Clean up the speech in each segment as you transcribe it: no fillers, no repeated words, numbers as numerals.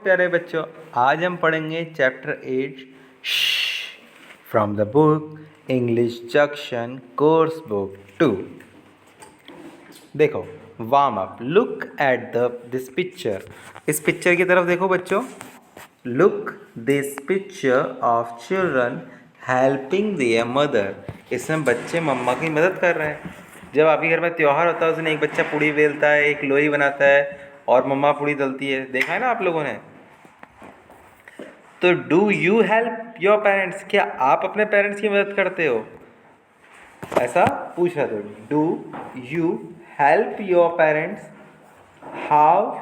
प्यारे बच्चों, आज हम पढ़ेंगे chapter 8 from the book English junction course book 2। देखो, warm up. Look at this picture. इस पिक्चर की तरफ देखो बच्चों। Look this picture of children helping there mother. इसमें बच्चे मम्मा की मदद कर रहे हैं। जब आपके घर में त्यौहार होता है उस दिन एक बच्चा पूड़ी बेलता है, एक लोई बनाता है और मम्मा पूड़ी तलती है। देखा है ना आप लोगों ने? तो do you help your parents? क्या आप अपने पेरेंट्स की मदद करते हो? ऐसा पूछ रहा था। Do you help your parents? How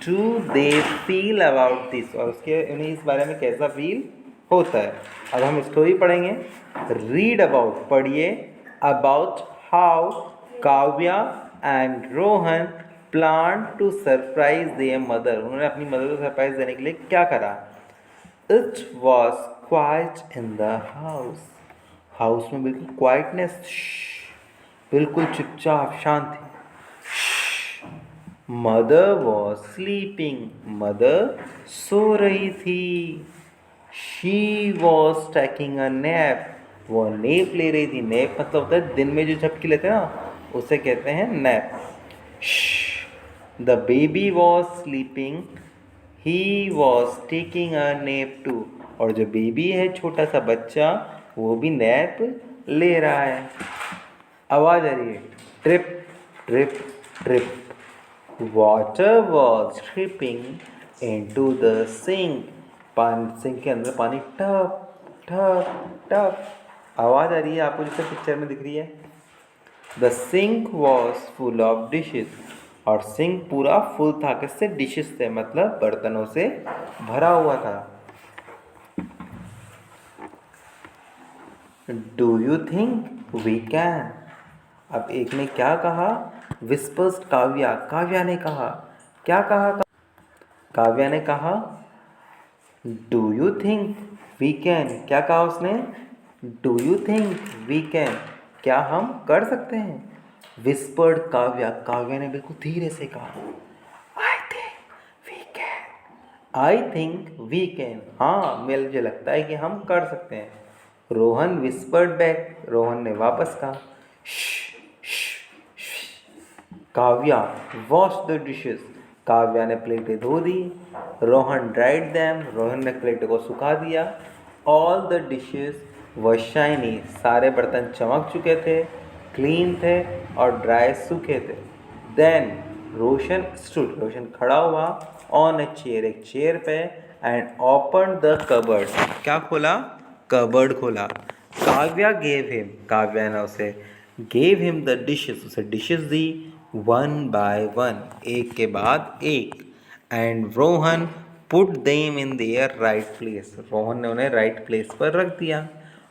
do they feel about this? और उसके उन्हें इस बारे में कैसा फील होता है। अब हम स्टोरी पढ़ेंगे। रीड अबाउट, पढ़िए। About how Kavya and Rohan plan to surprise their mother. उन्होंने अपनी मदर को सरप्राइज देने के लिए क्या करा? It was quiet in the house. House में बिल्कुल क्वाइटनेस, बिल्कुल चुपचाप शांति। मदर वॉज स्लीपिंग, मदर सो रही थी। She was taking a nap, वो नैप ले रही थी। नैप मतलब होता है दिन में जो झपकी लेते हैं ना, उसे कहते हैं nap. The baby was sleeping, he was taking a nap too. और जो बेबी है, छोटा सा बच्चा, वो भी नैप ले रहा है। आवाज आ रही है, drip drip drip. Water was dripping into the sink. Sink के अंदर पानी टप टप टप। आवाज आ रही है आपको जैसे पिक्चर में दिख रही है। The sink was full of dishes. और सिंक पूरा फुल था, किससे? डिशेस से, मतलब बर्तनों से भरा हुआ था। Do you think we can? अब एक ने क्या कहा? विस्पर्स काव्या, काव्या ने कहा। क्या कहा? काव्या ने कहा do you think we can. क्या कहा उसने? Do you think we can, क्या हम कर सकते हैं? विस्पर्ड काव्या, काव्या ने बिल्कुल धीरे से कहा I think we can. I think we can, हाँ मुझे लगता है कि हम कर सकते हैं। रोहन विस्पर्ड बैक, रोहन ने वापस कहा Kavya wash the dishes, Kavya ने प्लेटें धो दी। रोहन ड्राइड दैम, रोहन ने प्लेटों को सुखा दिया। ऑल द डिशेस व शाइनी, सारे बर्तन चमक चुके थे, क्लीन थे और ड्राई सूखे थे। देन रोशन स्टूड, रोशन खड़ा हुआ। ऑन अ चेयर, एक चेयर पे। एंड ओपन द कबर्ड, क्या खोला? कबर्ड खोला। काव्या गेव हिम, काव्या ने उसे गेव हिम द डिशेस, उसे डिशेस दी। वन बाय वन, एक के बाद एक। And Rohan put them in their right place, Rohan ने उन्हें राइट प्लेस पर रख दिया।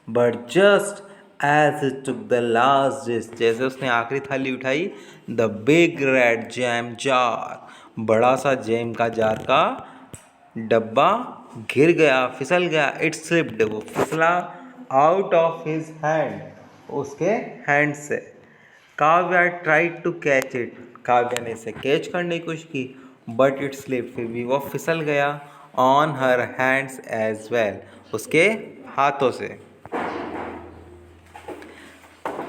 But just as it took the last dish, जैसे उसने आखिरी थाली उठाई, the big red jam jar, बड़ा सा जैम का जार का डब्बा गिर गया, फिसल गया। इट स्लिप्ड, वो फिसला आउट ऑफ हिज हैंड, उसके हैंड से। Kavya tried to catch it, Kavya ने इसे कैच करने की कोशिश की, बट इट स्लिप, फिर भी वो फिसल गया। On her hands as well, उसके हाथों से।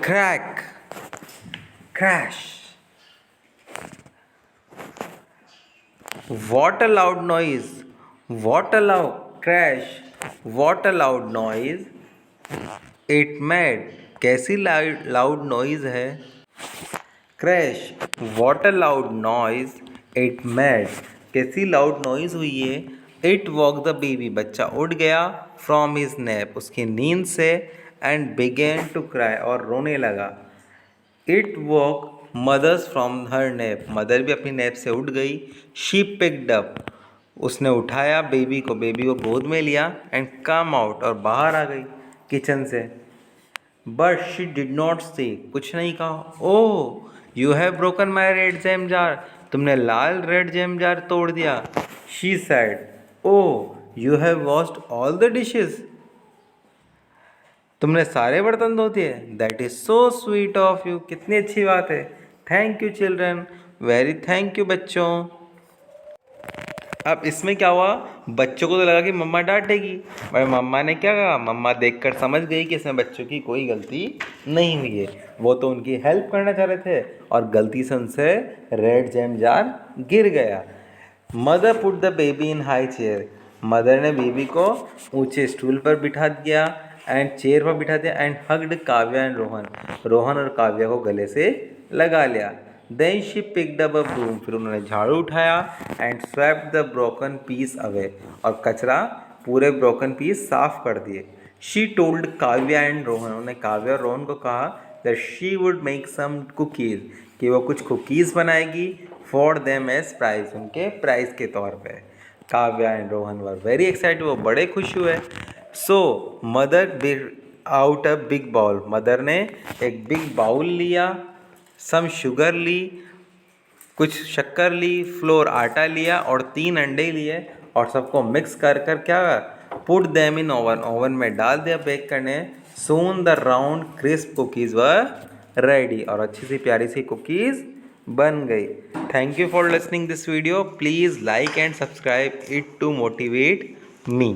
Crack crash, what a loud noise, what a loud crash, what a loud noise it made, कैसी लाउड नॉइज है? Crash, what a loud noise it made, कैसी लाउड नॉइज हुई है? It walk the baby, बच्चा उठ गया। From his nap, उसकी नींद से। एंड बिगेन टू क्राई, और रोने लगा। It woke mothers from her nap, mother भी अपनी नैप से उठ गई। शी पिक्ड अप, उसने उठाया बेबी को, बेबी को गोद में लिया। एंड कम आउट, और बाहर आ गई किचन से। बट शी डिड नॉट से, कुछ नहीं कहा। Oh you have broken my red jam jar, तुमने लाल रेड जैम जार तोड़ दिया। She said oh you have washed all the dishes, तुमने सारे बर्तन धो दिए। That is so sweet of you, कितनी अच्छी बात है। Thank you children, very thank you बच्चों। अब इसमें क्या हुआ, बच्चों को तो लगा कि मम्मा डांटेगी, पर मम्मा ने क्या कहा, मम्मा देखकर समझ गई कि इसमें बच्चों की कोई गलती नहीं हुई है, वो तो उनकी हेल्प करना चाह रहे थे और गलती से उनसे रेड जैम जार गिर गया। Mother put the baby in high chair, mother ने बेबी को ऊंचे स्टूल पर बिठा दिया एंड चेयर पर बिठा दिया and hugged Kavya and Rohan, Rohan और काव्या को गले से लगा लिया। Then she picked up a broom, फिर उन्होंने झाड़ू उठाया and swept the broken piece away, और कचरा पूरे ब्रोकन पीस साफ कर दिए। She told Kavya and Rohan, उन्होंने काव्या और रोहन को कहा that she would make some cookies, कि वो कुछ कुकीज़ बनाएगी फॉर देम एज प्राइज, उनके प्राइज के तौर पे। Kavya and Rohan were very excited, वो बड़े खुश हुए। So mother big out a big bowl, mother ने एक बिग बाउल लिया, सम शुगर ली, कुछ शक्कर ली, फ्लोर आटा लिया और 3 अंडे लिए और सबको मिक्स कर कर क्या, put them in oven, oven में डाल दिया बेक करने। Soon the round crisp cookies were ready, और अच्छी सी प्यारी सी कुकीज़ बन गई। Thank you for listening this video, please like and subscribe it to motivate me.